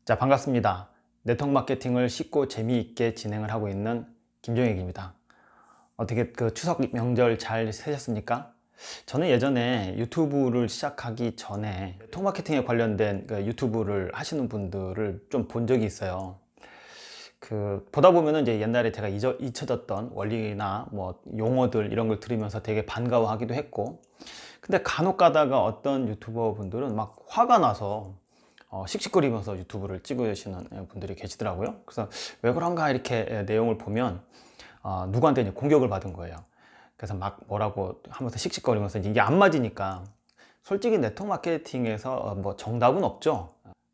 자, 반갑습니다. 네트워크 마케팅을 쉽고 재미있게 진행을 하고 있는 김종혁입니다. 어떻게 추석 명절 잘 세셨습니까? 저는 예전에 유튜브를 시작하기 전에 네트워크 마케팅에 관련된 유튜브를 하시는 분들을 좀 본 적이 있어요. 보다 보면은 이제 옛날에 제가 잊혀졌던 원리나 뭐 용어들 이런 걸 들으면서 되게 반가워하기도 했고, 근데 간혹 가다가 어떤 유튜버 분들은 막 화가 나서 씩씩거리면서 유튜브를 찍으시는 분들이 계시더라고요. 그래서 왜 그런가 이렇게 내용을 보면 누구한테 이제 공격을 받은 거예요. 그래서 막 뭐라고 하면서 씩씩거리면서 이게 안 맞으니까, 솔직히 네트워크 마케팅에서 뭐 정답은 없죠.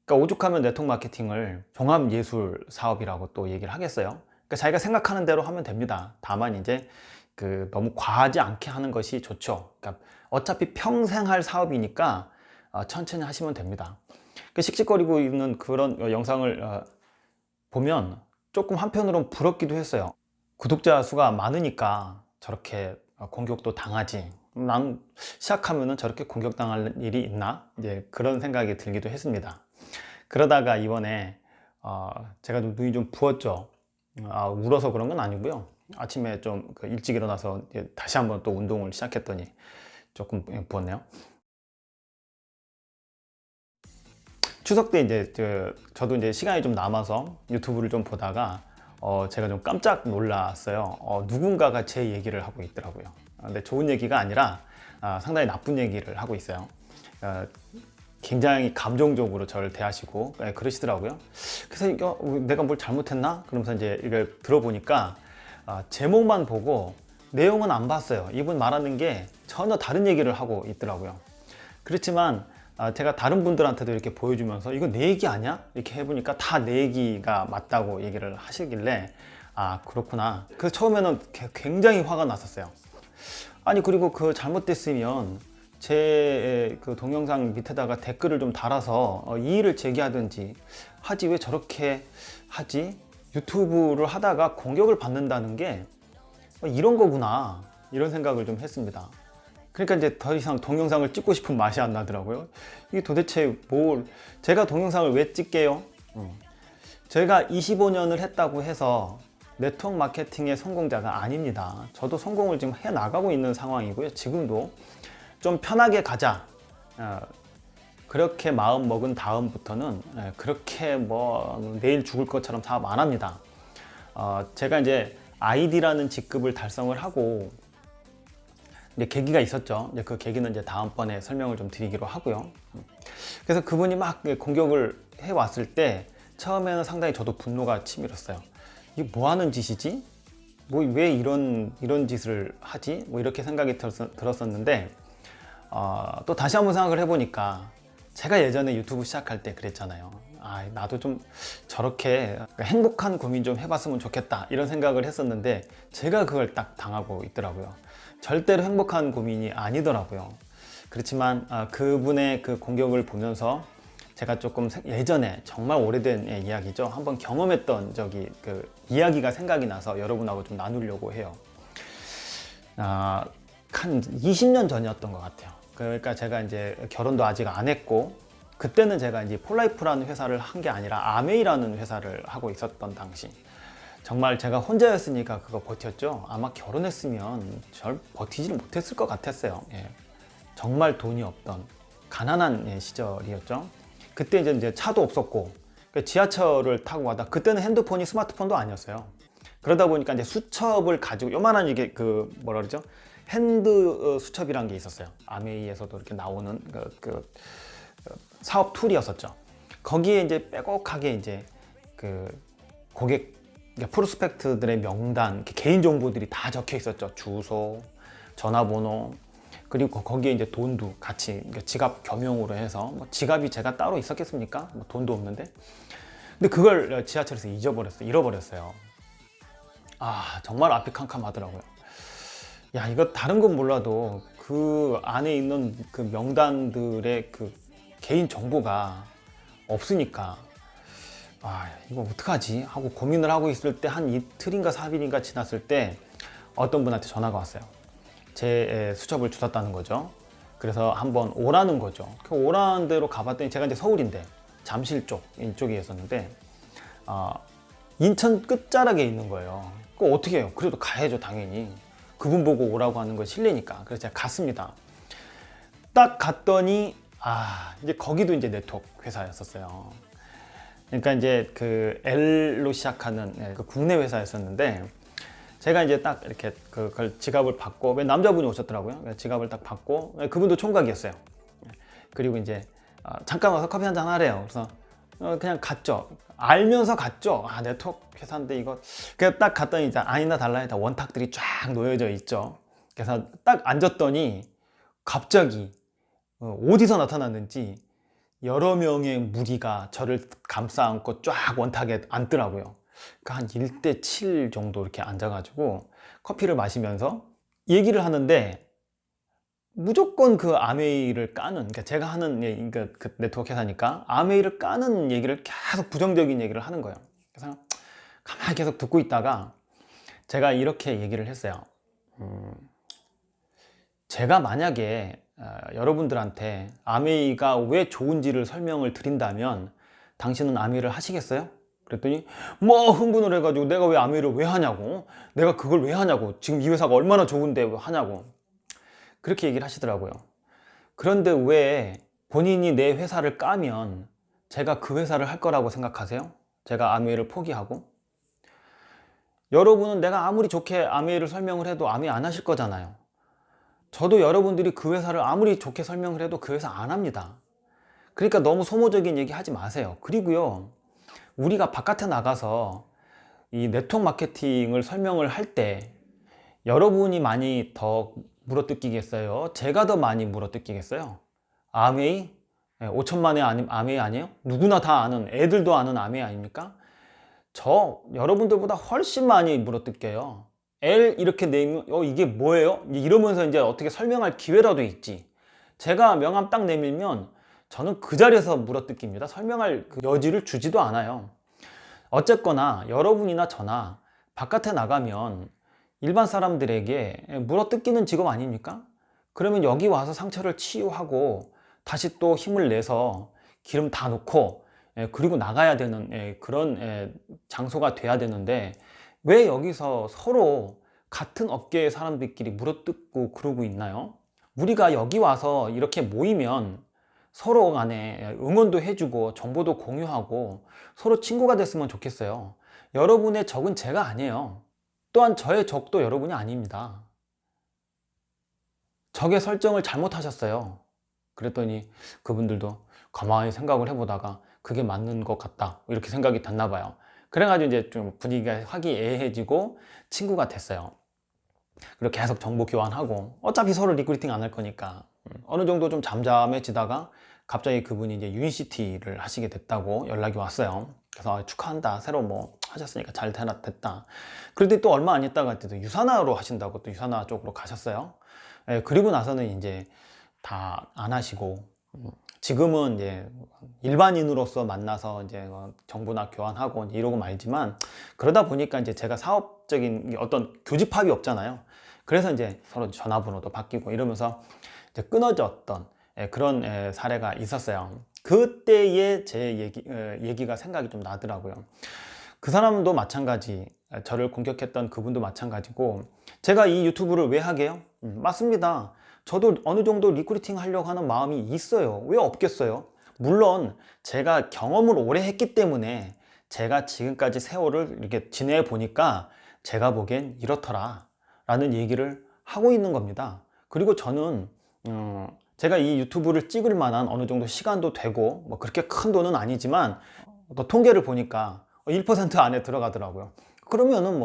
그러니까 오죽하면 네트워크 마케팅을 종합예술 사업이라고 또 얘기를 하겠어요. 그러니까 자기가 생각하는 대로 하면 됩니다. 다만 이제 너무 과하지 않게 하는 것이 좋죠. 그러니까 어차피 평생 할 사업이니까 천천히 하시면 됩니다. 씩씩거리고 있는 그런 영상을 보면 조금 한편으로는 부럽기도 했어요. 구독자 수가 많으니까 저렇게 공격도 당하지, 난 시작하면은 저렇게 공격당할 일이 있나, 이제 그런 생각이 들기도 했습니다. 그러다가 이번에 제가 좀 눈이 좀 부었죠. 울어서 그런 건 아니고요. 아침에 좀 일찍 일어나서 다시 한번 또 운동을 시작했더니 조금 부었네요. 추석 때 이제 저도 이제 시간이 좀 남아서 유튜브를 좀 보다가 제가 좀 깜짝 놀랐어요. 누군가가 제 얘기를 하고 있더라고요. 근데 좋은 얘기가 아니라 상당히 나쁜 얘기를 하고 있어요. 어, 굉장히 감정적으로 저를 대하시고 그러시더라고요. 그래서 이거 내가 뭘 잘못했나? 그러면서 이제 이걸 들어보니까 제목만 보고 내용은 안 봤어요. 이분 말하는 게 전혀 다른 얘기를 하고 있더라고요. 그렇지만 제가 다른 분들한테도 이렇게 보여주면서 이거 내 얘기 아니야? 이렇게 해보니까 다 내 얘기가 맞다고 얘기를 하시길래, 그렇구나. 그래서 처음에는 굉장히 화가 났었어요. 아니, 그리고 잘못됐으면 제 동영상 밑에다가 댓글을 좀 달아서 이의를 제기하든지 하지, 왜 저렇게 하지? 유튜브를 하다가 공격을 받는다는 게 이런 거구나, 이런 생각을 좀 했습니다. 그러니까 이제 더 이상 동영상을 찍고 싶은 맛이 안 나더라고요. 이게 도대체 제가 동영상을 왜 찍게요? 제가 25년을 했다고 해서 네트워크 마케팅의 성공자가 아닙니다. 저도 성공을 지금 해 나가고 있는 상황이고요. 지금도 좀 편하게 가자, 그렇게 마음 먹은 다음부터는 그렇게 뭐 내일 죽을 것처럼 사업 안 합니다. 제가 이제 ID라는 직급을 달성을 하고 이제 계기가 있었죠. 이제 그 계기는 이제 다음번에 설명을 좀 드리기로 하고요. 그래서 그분이 막 공격을 해 왔을 때 처음에는 상당히 저도 분노가 치밀었어요. 이게 뭐 하는 짓이지? 뭐 왜 이런 짓을 하지? 뭐 이렇게 생각이 들었었는데, 또 다시 한번 생각을 해보니까 제가 예전에 유튜브 시작할 때 그랬잖아요. 나도 좀 저렇게 행복한 고민 좀 해봤으면 좋겠다, 이런 생각을 했었는데 제가 그걸 딱 당하고 있더라고요. 절대로 행복한 고민이 아니더라고요. 그렇지만 그분의 그 공격을 보면서 제가 조금 예전에, 정말 오래된 이야기죠, 한번 경험했던 적이 이야기가 생각이 나서 여러분하고 좀 나누려고 해요. 한 20년 전이었던 것 같아요. 그러니까 제가 이제 결혼도 아직 안 했고, 그때는 제가 이제 폴라이프라는 회사를 한 게 아니라 아메이라는 회사를 하고 있었던 당시, 정말 제가 혼자였으니까 그거 버텼죠. 아마 결혼했으면 절 버티질 못했을 것 같았어요. 정말 돈이 없던 가난한 시절이었죠. 그때 이제 차도 없었고, 지하철을 타고 가다, 그때는 핸드폰이 스마트폰도 아니었어요. 그러다 보니까 이제 수첩을 가지고, 요만한 이게 뭐라 그러죠? 핸드 수첩이란 게 있었어요. 아메이에서도 이렇게 나오는 사업 툴이었었죠. 거기에 이제 빼곡하게 이제 고객 프로스펙트들의 명단, 개인 정보들이 다 적혀 있었죠. 주소, 전화번호, 그리고 거기에 이제 돈도 같이, 지갑 겸용으로 해서, 뭐 지갑이 제가 따로 있었겠습니까? 뭐 돈도 없는데. 근데 그걸 지하철에서 잃어버렸어요. 정말 앞이 캄캄하더라고요. 야, 이거 다른 건 몰라도 그 안에 있는 그 명단들의 개인 정보가 없으니까, 이거 어떡하지? 하고 고민을 하고 있을 때, 한 이틀인가 3일인가 지났을 때 어떤 분한테 전화가 왔어요. 제 수첩을 주셨다는 거죠. 그래서 한번 오라는 거죠. 오라는 대로 가봤더니, 제가 이제 서울인데 잠실 쪽 이쪽에 있었는데 인천 끝자락에 있는 거예요. 그거 어떻게 해요? 그래도 가야죠 당연히. 그분 보고 오라고 하는 건 실례니까. 그래서 제가 갔습니다. 딱 갔더니 이제 거기도 이제 네트워크 회사였었어요. 그러니까 이제 그 L로 시작하는 그 국내 회사였었는데, 제가 이제 딱 이렇게 그걸 지갑을 받고, 왜 남자분이 오셨더라고요. 지갑을 딱 받고, 그분도 총각이었어요. 그리고 이제 잠깐 와서 커피 한잔 하래요. 그래서 그냥 갔죠. 알면서 갔죠. 네트워크 회사인데 이거. 그래서 딱 갔더니 이제 아니나 달라나 다 원탁들이 쫙 놓여져 있죠. 그래서 딱 앉았더니 갑자기 어디서 나타났는지 여러 명의 무리가 저를 감싸 안고 쫙 원탁에 앉더라고요. 그러니까 한 1대 7 정도 이렇게 앉아가지고 커피를 마시면서 얘기를 하는데, 무조건 그 아메이를 까는, 그러니까 제가 하는, 그러니까 그 네트워크 회사니까 아메이를 까는 얘기를 계속 부정적인 얘기를 하는 거예요. 그래서 가만히 계속 듣고 있다가 제가 이렇게 얘기를 했어요. 제가 만약에 여러분들한테 아메이가 왜 좋은지를 설명을 드린다면 당신은 아메이를 하시겠어요? 그랬더니 뭐 흥분을 해가지고 내가 왜 아메이를 왜 하냐고, 내가 그걸 왜 하냐고, 지금 이 회사가 얼마나 좋은데 왜 하냐고, 그렇게 얘기를 하시더라고요. 그런데 왜 본인이 내 회사를 까면 제가 그 회사를 할 거라고 생각하세요? 제가 아메이를 포기하고? 여러분은 내가 아무리 좋게 아메이를 설명을 해도 아메이 안 하실 거잖아요. 저도 여러분들이 그 회사를 아무리 좋게 설명을 해도 그 회사 안 합니다. 그러니까 너무 소모적인 얘기 하지 마세요. 그리고요, 우리가 바깥에 나가서 이 네트워크 마케팅을 설명을 할 때 여러분이 많이 더 물어뜯기겠어요? 제가 더 많이 물어뜯기겠어요? 아메이? 5천만의 아메이 아니에요? 누구나 다 아는, 애들도 아는 아메이 아닙니까? 저 여러분들보다 훨씬 많이 물어뜯겨요. L 이렇게 내면 이게 뭐예요? 이러면서 이제 어떻게 설명할 기회라도 있지. 제가 명함 딱 내밀면 저는 그 자리에서 물어뜯깁니다. 설명할 그 여지를 주지도 않아요. 어쨌거나 여러분이나 저나 바깥에 나가면 일반 사람들에게 물어뜯기는 직업 아닙니까? 그러면 여기 와서 상처를 치유하고 다시 또 힘을 내서 기름 다 놓고 그리고 나가야 되는 그런 장소가 돼야 되는데, 왜 여기서 서로 같은 업계의 사람들끼리 물어뜯고 그러고 있나요? 우리가 여기 와서 이렇게 모이면 서로 간에 응원도 해주고 정보도 공유하고 서로 친구가 됐으면 좋겠어요. 여러분의 적은 제가 아니에요. 또한 저의 적도 여러분이 아닙니다. 적의 설정을 잘못하셨어요. 그랬더니 그분들도 가만히 생각을 해보다가 그게 맞는 것 같다, 이렇게 생각이 됐나 봐요. 그래가지고 이제 좀 분위기가 화기애애해지고 친구가 됐어요. 그리고 계속 정보 교환하고, 어차피 서로 리크루팅 안 할 거니까. 어느 정도 좀 잠잠해지다가 갑자기 그분이 이제 유니시티를 하시게 됐다고 연락이 왔어요. 그래서 축하한다, 새로 뭐 하셨으니까 잘 됐다. 그런데 또 얼마 안 있다가 또 유사나로 하신다고 또 유사나 쪽으로 가셨어요. 그리고 나서는 이제 다 안 하시고, 지금은 이제 일반인으로서 만나서 이제 정보나 교환하고 이러고 말지만, 그러다 보니까 이제 제가 사업적인 어떤 교집합이 없잖아요. 그래서 이제 서로 전화번호도 바뀌고 이러면서 이제 끊어졌던 그런 사례가 있었어요. 그때의 제 얘기가 생각이 좀 나더라고요. 그 사람도 마찬가지, 저를 공격했던 그분도 마찬가지고, 제가 이 유튜브를 왜 하게요? 맞습니다. 저도 어느 정도 리크루팅 하려고 하는 마음이 있어요. 왜 없겠어요? 물론 제가 경험을 오래 했기 때문에 제가 지금까지 세월을 이렇게 지내 보니까 제가 보기엔 이렇더라 라는 얘기를 하고 있는 겁니다. 그리고 저는 제가 이 유튜브를 찍을 만한 어느 정도 시간도 되고, 뭐 그렇게 큰 돈은 아니지만 또 통계를 보니까 1% 안에 들어가더라고요. 그러면은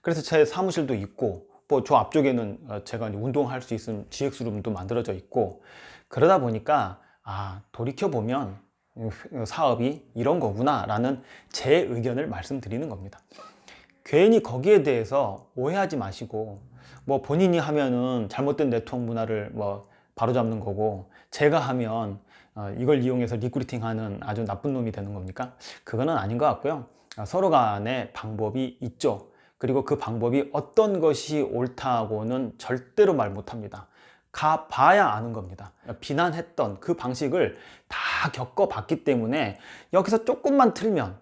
그래서 제 사무실도 있고, 저 앞쪽에는 제가 운동할 수 있는 GX룸도 만들어져 있고, 그러다 보니까 돌이켜보면 사업이 이런 거구나 라는 제 의견을 말씀드리는 겁니다. 괜히 거기에 대해서 오해하지 마시고, 뭐 본인이 하면은 잘못된 네트워크 문화를 바로잡는 거고, 제가 하면 이걸 이용해서 리크루팅하는 아주 나쁜 놈이 되는 겁니까? 그거는 아닌 것 같고요. 서로 간에 방법이 있죠. 그리고 그 방법이 어떤 것이 옳다고는 절대로 말 못합니다. 가봐야 아는 겁니다. 비난했던 그 방식을 다 겪어봤기 때문에 여기서 조금만 틀면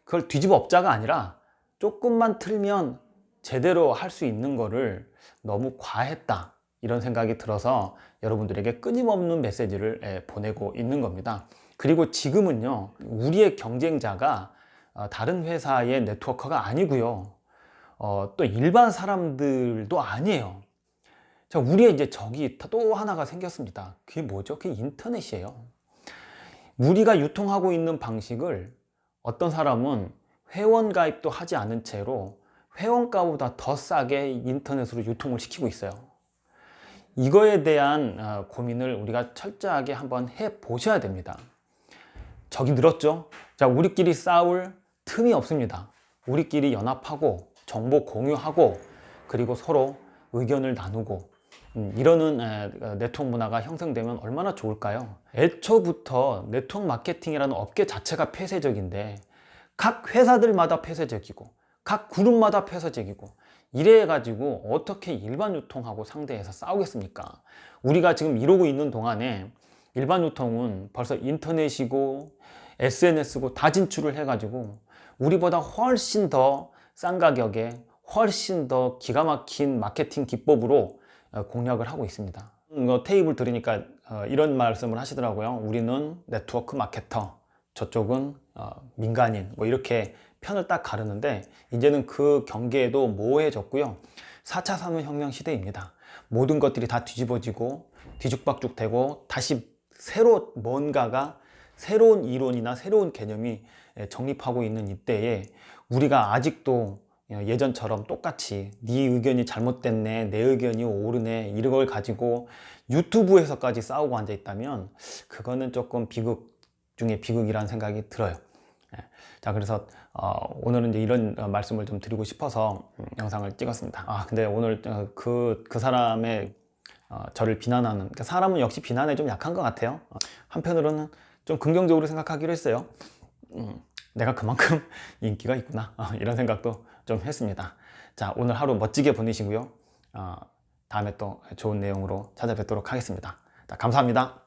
그걸 뒤집어 엎자가 아니라 조금만 틀면 제대로 할 수 있는 거를 너무 과했다, 이런 생각이 들어서 여러분들에게 끊임없는 메시지를 보내고 있는 겁니다. 그리고 지금은요, 우리의 경쟁자가 다른 회사의 네트워커가 아니고요, 또 일반 사람들도 아니에요. 자, 우리의 이제 적이 또 하나가 생겼습니다. 그게 뭐죠? 그게 인터넷이에요. 우리가 유통하고 있는 방식을 어떤 사람은 회원 가입도 하지 않은 채로 회원가보다 더 싸게 인터넷으로 유통을 시키고 있어요. 이거에 대한 고민을 우리가 철저하게 한번 해 보셔야 됩니다. 적이 늘었죠? 자, 우리끼리 싸울 틈이 없습니다. 우리끼리 연합하고 정보 공유하고 그리고 서로 의견을 나누고 이러는 네트워크 문화가 형성되면 얼마나 좋을까요? 애초부터 네트워크 마케팅이라는 업계 자체가 폐쇄적인데 각 회사들마다 폐쇄적이고 각 그룹마다 폐쇄적이고 이래 가지고 어떻게 일반 유통하고 상대해서 싸우겠습니까? 우리가 지금 이러고 있는 동안에 일반 유통은 벌써 인터넷이고 SNS고 다 진출을 해 가지고 우리보다 훨씬 더 싼 가격에 훨씬 더 기가 막힌 마케팅 기법으로 공략을 하고 있습니다. 테이블 들으니까 이런 말씀을 하시더라고요. 우리는 네트워크 마케터, 저쪽은 민간인, 뭐 이렇게 편을 딱 가르는데 이제는 그 경계도 모호해졌고요. 4차 산업혁명 시대입니다. 모든 것들이 다 뒤집어지고 뒤죽박죽 되고 다시 새로 뭔가가 새로운 이론이나 새로운 개념이 정립하고 있는 이때에 우리가 아직도 예전처럼 똑같이 네 의견이 잘못됐네, 내 의견이 오르네, 이런 걸 가지고 유튜브에서까지 싸우고 앉아 있다면 그거는 조금 비극 중에 비극이라는 생각이 들어요. 자, 그래서 오늘은 이제 이런 말씀을 좀 드리고 싶어서 영상을 찍었습니다. 근데 오늘 그 사람의 저를 비난하는, 그러니까 사람은 역시 비난에 좀 약한 것 같아요. 한편으로는 좀 긍정적으로 생각하기로 했어요. 내가 그만큼 인기가 있구나, 이런 생각도 좀 했습니다. 자, 오늘 하루 멋지게 보내시고요. 다음에 또 좋은 내용으로 찾아뵙도록 하겠습니다. 자, 감사합니다.